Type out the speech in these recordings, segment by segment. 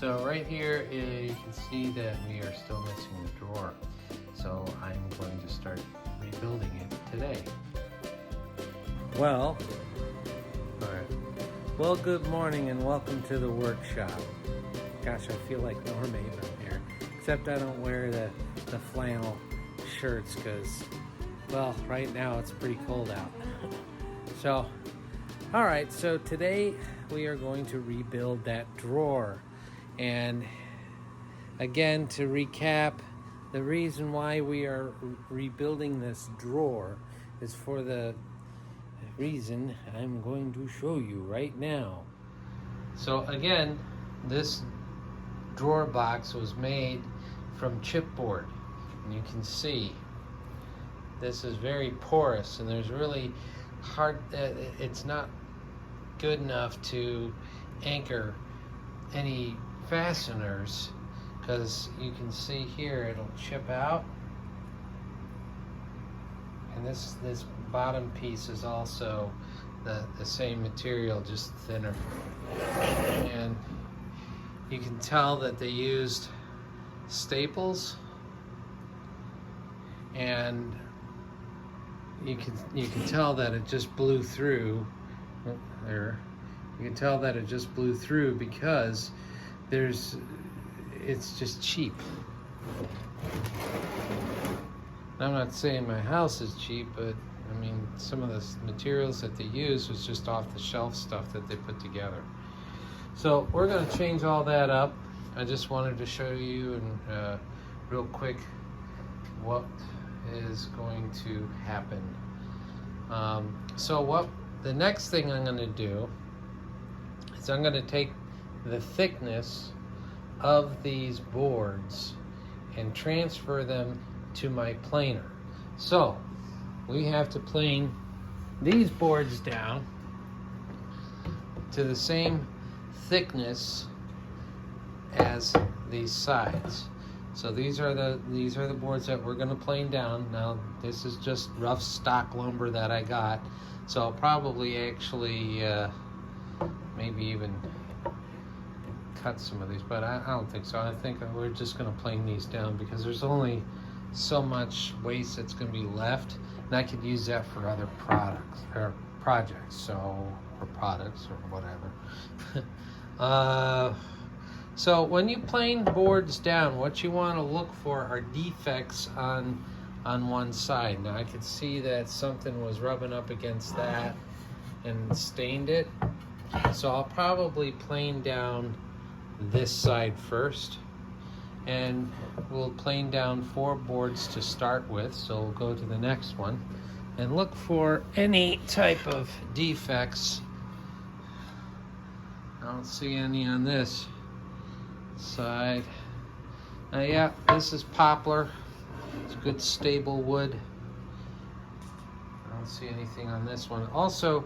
So right here, you can see that we are still missing the drawer. So I'm going to start rebuilding it today. Well, All right. well, good morning and welcome to the workshop. Gosh, I feel like Norm Abram here, except I don't wear the flannel shirts because, well, right now it's pretty cold out. So, all right, so today we are going to rebuild that drawer. And again, to recap, the reason why we are rebuilding this drawer is for the reason I'm going to show you right now. So again, this drawer box was made from chipboard. And you can see this is very porous, and there's really hard, it's not good enough to anchor any fasteners, because you can see here it'll chip out, and this bottom piece is also the same material, just thinner. And you can tell that they used staples, and you can tell that it just blew through there. You can tell that it just blew through because it's just cheap. I'm not saying my house is cheap, but I mean, some of the materials that they use was just off the shelf stuff that they put together. So we're going to change all that up. I just wanted to show you and real quick what is going to happen. So the next thing I'm going to do is I'm going to take the thickness of these boards and transfer them to my planer. So we have to plane these boards down to the same thickness as these sides. So these are the boards that we're going to plane down. Now this is just rough stock lumber that I got, so I'll probably actually maybe even cut some of these, but I don't think so. I think we're just going to plane these down because there's only so much waste that's going to be left, and I could use that for other products or projects, or products or whatever. So when you plane boards down, what you want to look for are defects on one side. Now I could see that something was rubbing up against that and stained it, so I'll probably plane down this side first, and we'll plane down 4 boards to start with. So we'll go to the next one and look for any type of defects. I don't see any on this side. Yeah, this is poplar. It's good stable wood. I don't see anything on this one. Also,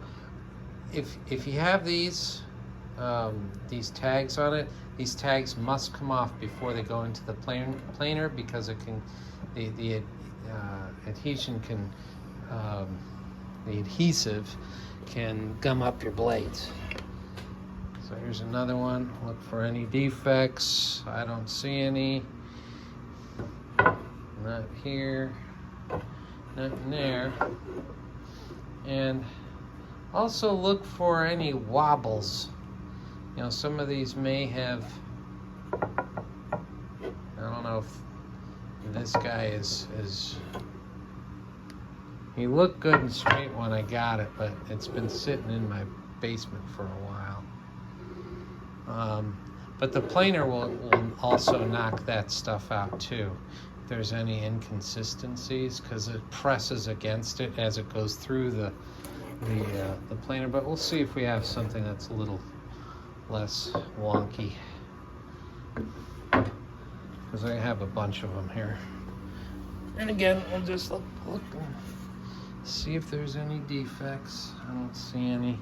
if you have these tags on it, these tags must come off before they go into the planer, because it can, the adhesion can, the adhesive can gum up your blades. So here's another one. Look for any defects. I don't see any. Not here. Nothing there. And also look for any wobbles. You know, some of these may have, I don't know if this guy is he looked good and straight when I got it, but it's been sitting in my basement for a while. But the planer will also knock that stuff out too, if there's any inconsistencies, because it presses against it as it goes through the planer. But we'll see if we have something that's a little less wonky, because I have a bunch of them here. And again, we'll just look and see if there's any defects. I don't see any.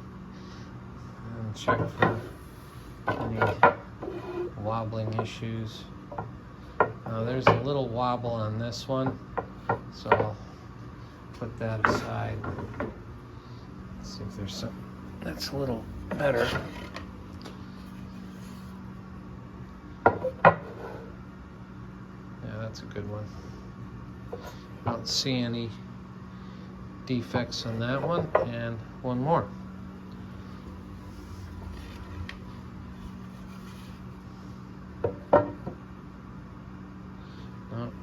And check for any wobbling issues. There's a little wobble on this one, so I'll put that aside. Let's see if there's something that's a little better. good one. I don't see any defects on that one. And one more.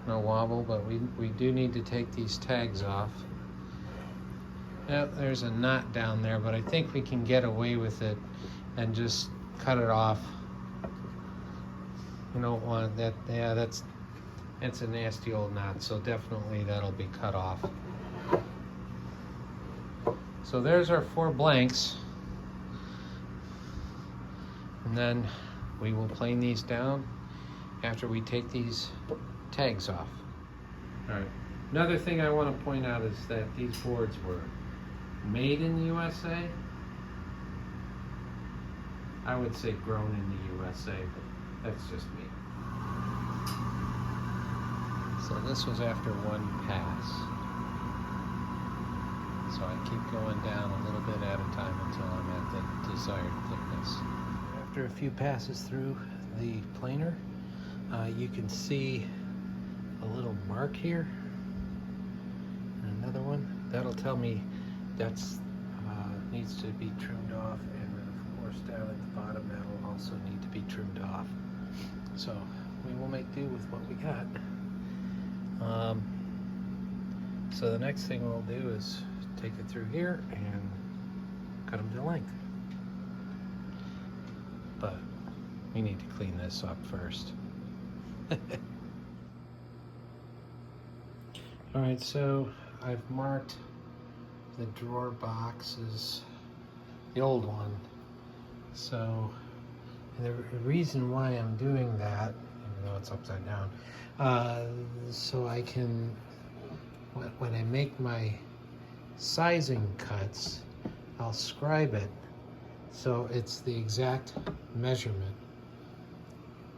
No wobble, but we do need to take these tags off. Yep, there's a knot down there, but I think we can get away with it and just cut it off. You don't want that. Yeah, that's a nasty old knot, so definitely that'll be cut off. So there's our 4 blanks, and then we will plane these down after we take these tags off. All right. Another thing I want to point out is that these boards were made in the USA. I would say grown in the USA, but that's just me. So this was after one pass. So I keep going down a little bit at a time until I'm at the desired thickness. After a few passes through the planer, you can see a little mark here. And another one. That'll tell me that's needs to be trimmed off, and then of course down at the bottom that'll also need to be trimmed off. So we will make do with what we got. So the next thing we'll do is take it through here and cut them to length. But we need to clean this up first. All right, so I've marked the drawer boxes, the old one. So the reason why I'm doing that, even though it's upside down, so I can, when I make my sizing cuts, I'll scribe it so it's the exact measurement.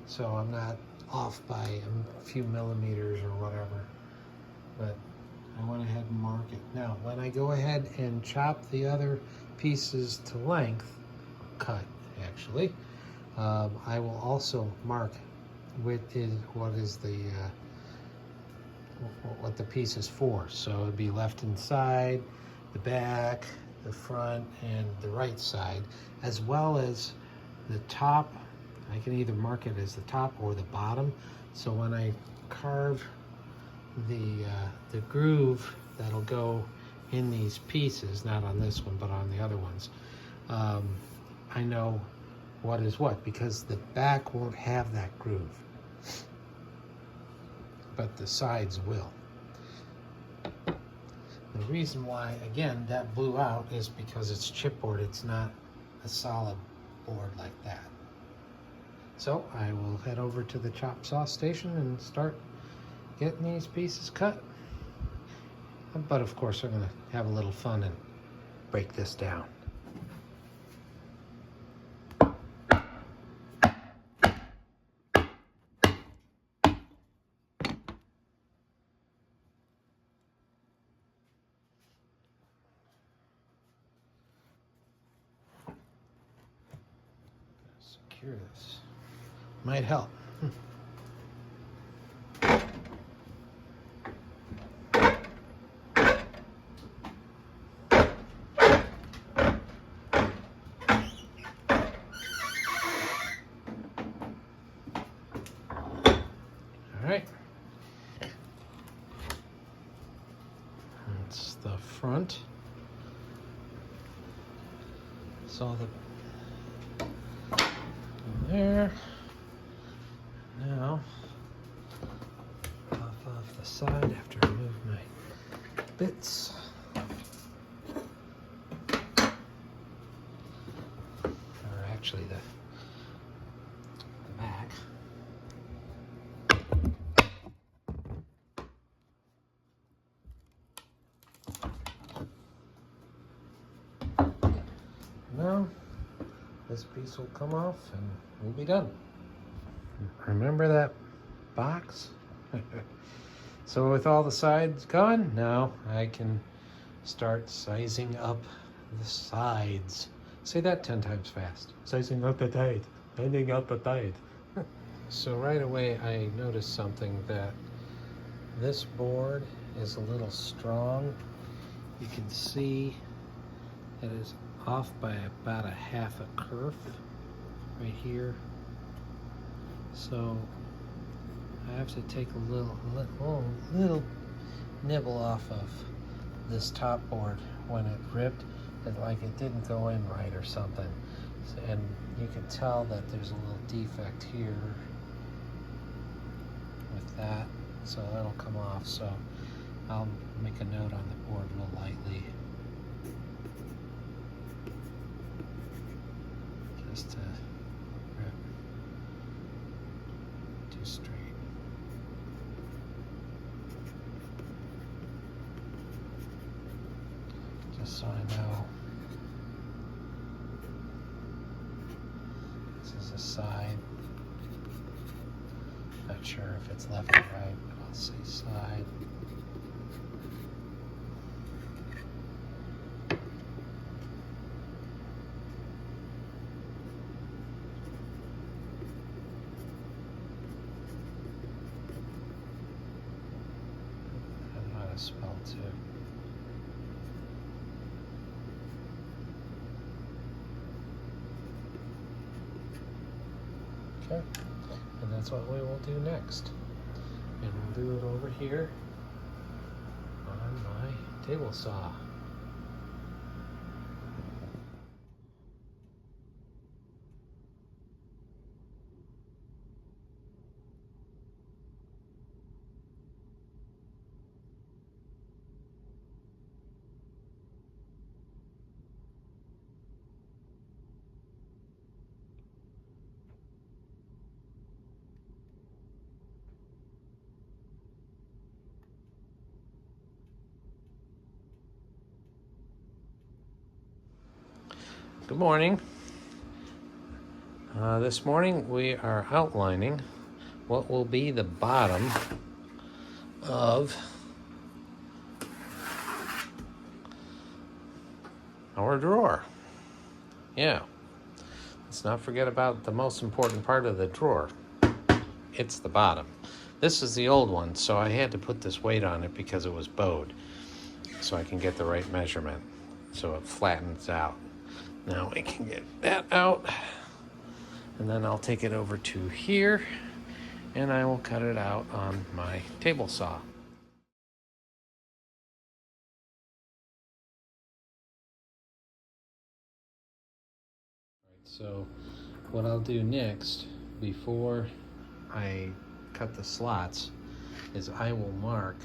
So I'm not off by a few millimeters or whatever, but I went ahead and mark it. Now, when I go ahead and chop the other pieces to length, cut actually, I will also mark what the piece is for. So it'd be left inside, the back, the front, and the right side, as well as the top. I can either mark it as the top or the bottom. So when I carve the groove that'll go in these pieces, not on this one, but on the other ones, I know what is what, because the back won't have that groove, but the sides will. The reason why, again, that blew out is because it's chipboard. It's not a solid board like that. So I will head over to the chop saw station and start getting these pieces cut. But of course, I'm going to have a little fun and break this down. Secure this. Might help. Alright, that's the front. Saw the there. Now, off the side after I remove my bits. Or actually the back. Now, this piece will come off and we'll be done. Remember that box? So with all the sides gone, now I can start sizing up the sides. Say that 10 times fast. Sizing up the side. Sizing up the side. So right away I noticed something, that This board is a little strong. You can see it is off by about a half a kerf right here. So I have to take a little nibble off of this top board when it ripped. Like it didn't go in right or something. And you can tell that there's a little defect here with that. So that'll come off. So I'll make a note on the board real lightly. Just to rip too straight. Just so I know. This is a side. Not sure if it's left or right, but I'll say side. I know how to spell too. Okay, and that's what we will do next. And we'll do it over here on my table saw. Good morning. This morning we are outlining what will be the bottom of our drawer. Yeah, let's not forget about the most important part of the drawer. It's the bottom. This is the old one, so I had to put this weight on it because it was bowed, so I can get the right measurement, so it flattens out. Now we can get that out, and then I'll take it over to here, and I will cut it out on my table saw. So what I'll do next, before I cut the slots, is I will mark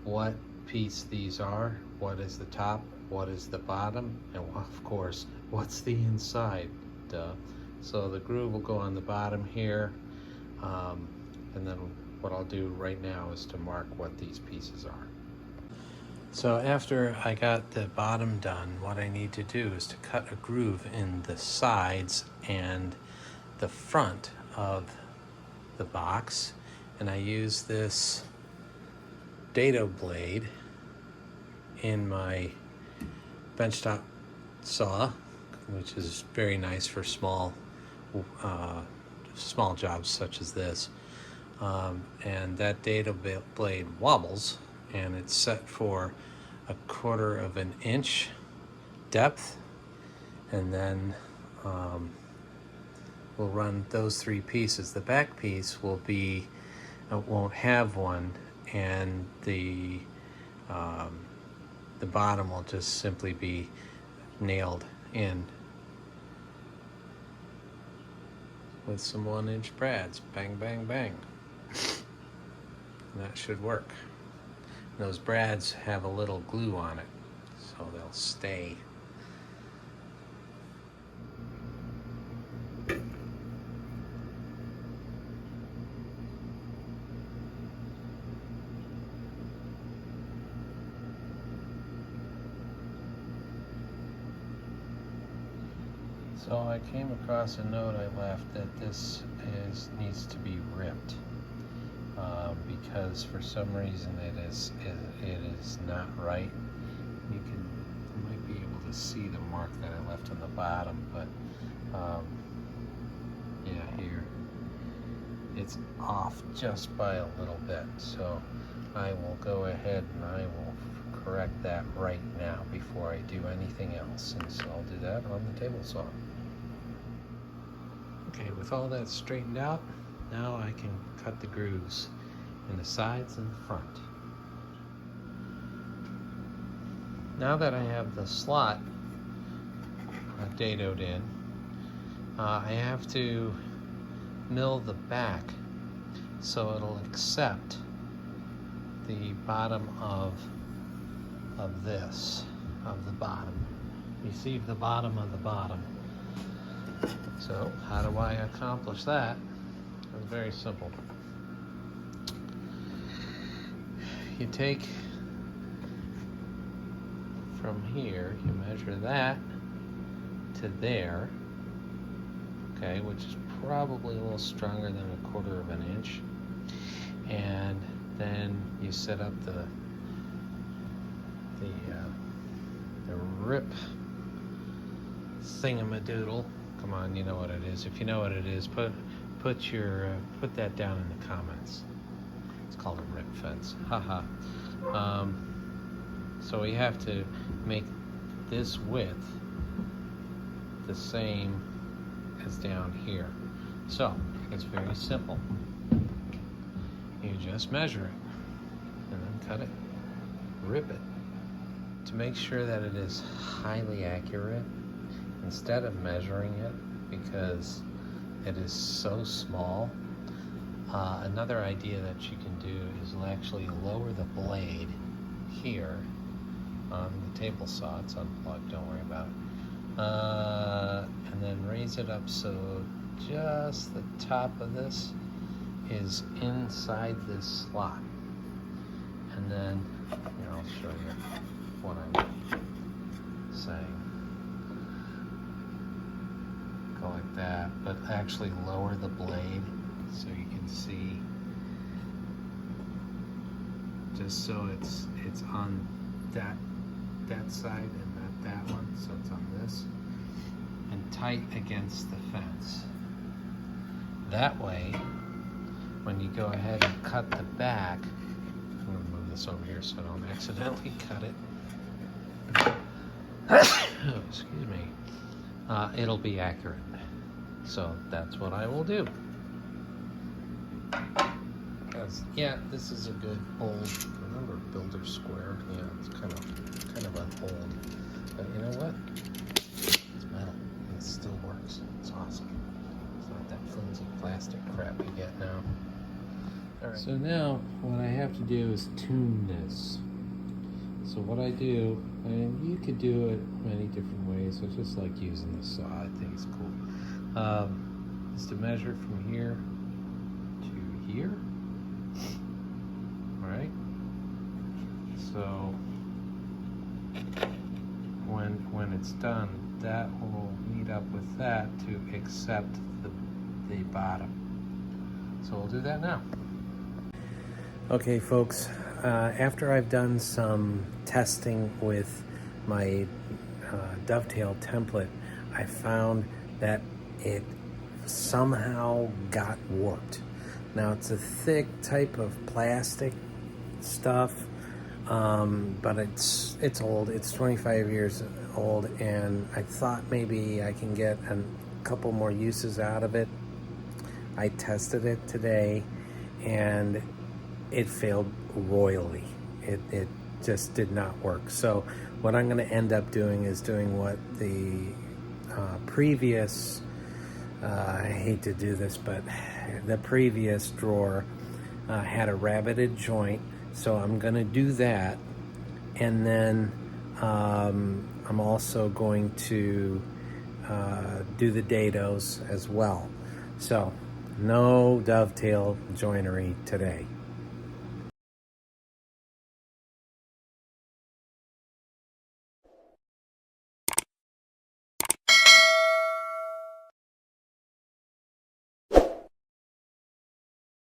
what piece these are, what is the top, what is the bottom, and of course, what's the inside, duh. So the groove will go on the bottom here, and then what I'll do right now is to mark what these pieces are. So after I got the bottom done, what I need to do is to cut a groove in the sides and the front of the box, and I use this Dado blade in my benchtop saw, which is very nice for small jobs such as this. And that Dado blade wobbles, and it's set for 1/4 of an inch depth, and then we'll run those 3 pieces. The back piece will be won't have one, and the bottom will just simply be nailed in with some 1-inch brads. Bang, bang, bang. And that should work. And those brads have a little glue on it, so they'll stay. So I came across a note I left that this needs to be ripped because for some reason it is not right. You might be able to see the mark that I left on the bottom, but yeah, here. it's off just by a little bit. So I will go ahead and I will correct that right now before I do anything else. And so I'll do that on the table saw. Okay, with all that straightened out, now I can cut the grooves in the sides and the front. Now that I have the slot dadoed in, I have to mill the back so it'll accept the bottom of the bottom. Receive the bottom of the bottom. So how do I accomplish that? It's very simple. You take from here, you measure that to there, okay, which is probably a little stronger than 1/4 of an inch, and then you set up the rip thingamadoodle. Come on, you know what it is. If you know what it is, put that down in the comments. It's called a rip fence. Haha. So we have to make this width the same as down here. So it's very simple. You just measure it and then cut it, rip it. To make sure that it is highly accurate, instead of measuring it because it is so small, another idea that you can do is actually lower the blade here on the table saw. It's unplugged, don't worry about it. And then raise it up so just the top of this is inside this slot. And then, here, I'll show you what I'm saying. Go like that, but actually lower the blade so you can see, just so it's on that side and not that one, so it's on this, and tight against the fence. That way, when you go ahead and cut the back, I'm going to move this over here so I don't accidentally cut it. Oh, excuse me. It'll be accurate. So that's what I will do. Yeah, this is a good old, remember Builder Square? Yeah, it's kind of an old, but you know what? It's metal. It still works. It's awesome. It's not that flimsy plastic crap you get now. All right. So now what I have to do is tune this. So what I do, and you could do it many different ways. I just like using the saw. I think it's cool. Is to measure from here to here. All right. So when it's done, that will meet up with that to accept the bottom. So we'll do that now. Okay, folks. After I've done some testing with my Dovetail template, I found that it somehow got warped. Now it's a thick type of plastic stuff, but it's old. It's 25 years old, and I thought maybe I can get a couple more uses out of it. I tested it today, and it failed royally. It just did not work. So what I'm going to end up doing is doing what the previous, I hate to do this, but the previous drawer had a rabbeted joint. So I'm going to do that. And then I'm also going to do the dados as well. So no Dovetail joinery today.